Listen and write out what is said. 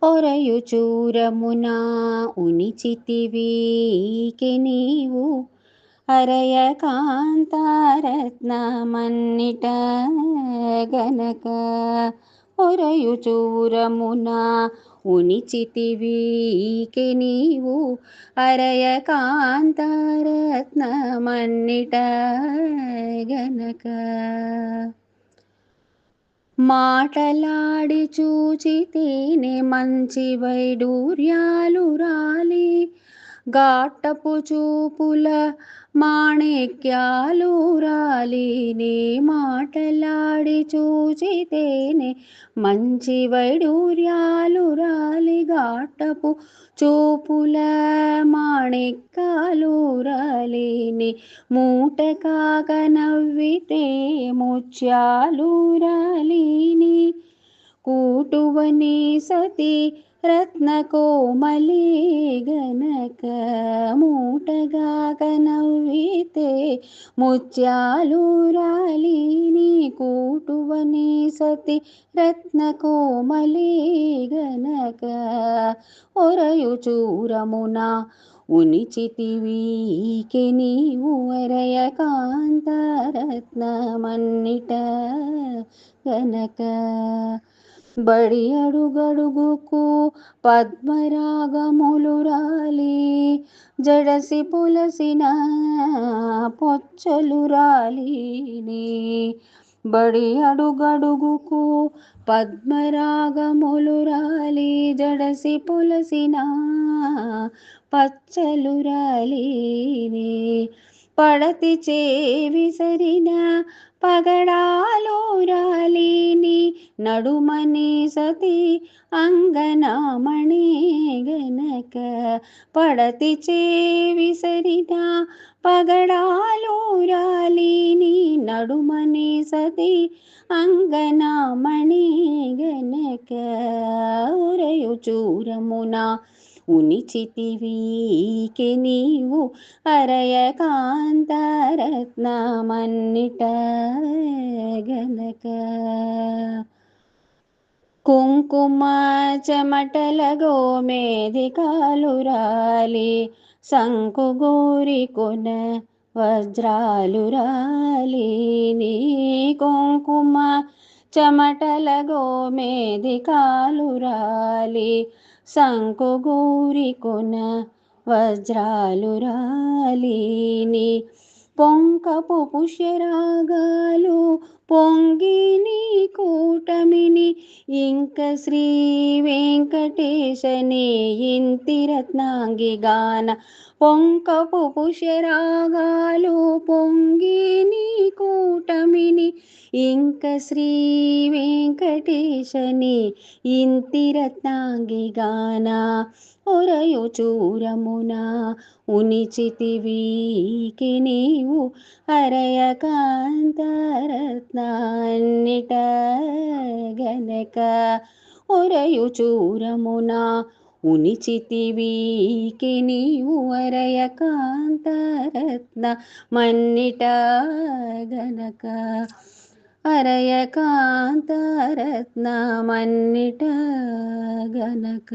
ఒరయుచూరమున ఉనిచితివీకి నీవు అరయ కాంతారత్నమన్నిట గనక. ఒరయుచూరమున ఉనిచితివీకి నీవు అరయ కాంతారత్నమన్నిట గనక. మాటలాడి చూచితేనే మంచి వైడూర్యాలు రాలి గాట్టపు చూపుల మాణిక్యాలు రాలినే. మాటలాడి చూచితేనే మంచి వైడూర్యాలు రాలి గాట్టపు చూపుల మాణిక్యాలు రాలిని. మూట కాక నవ్వితే ముత్యాలు రాలిని. కూటువని సతి రత్నకోమలి గనక. మూటగాక నవ్వితే ముత్యాలు రాలిని. కూటువని సతి రత్నకోమలి గనక. ఒరయుచూరమున ఉనిచితివీకి నీవు అరయ కాంతారత్నమన్నిట గనక. బడి అడుగడుగుకు పద్మరాగములు రాలి జడసి పులసిన పొచ్చలు రాలిని. బడి అడుగడుగుకు పద్మరాగములు రాలి జడసి పులసిన పచ్చలు రాలిని. పడతి చేవిసరిన పగడాలు రాలిని. నడుమని సతి అంగనమణి గనక. పడతి చేవిసరిన పగడాలు రాలిని. నడుమని సతి అంగనమణి గనక. ఒరయుచూరమున ఉనిచితివీకి నీవు అరయ కాంతారత్నమన్నిట గనక. కుంకుమ చెమటల గోమేధికాలు రాలి శంకు గోరికొన వజ్రాలు రాలిని. కుంకుమ చెమటల గోమేధికాలు రాలి శంకు గోరికొన వజ్రాలు రాలిని. పొంకపు పుష్యరాగాలు పొంగిని కూటమిని. ఇంక శ్రీ వెంకటేశని ఇంతి రత్నాంగి గాన. పొంకపు పుష్యరాగాలు పొంగిని కూటమిని. ఇంక శ్రీ వెంకటేశని ఇంతి రత్నాంగి గాన. ఒరయుచూరమున ఉనిచితివీకి నీవు అరయ కాంతారత్నమన్నిట గనక. ఒరయుచూరమున ఉనిచితివీకి నీవు అరయ కాంతారత్నమన్నిట గనక. అరయ కాంతారత్నమన్నిట గనక.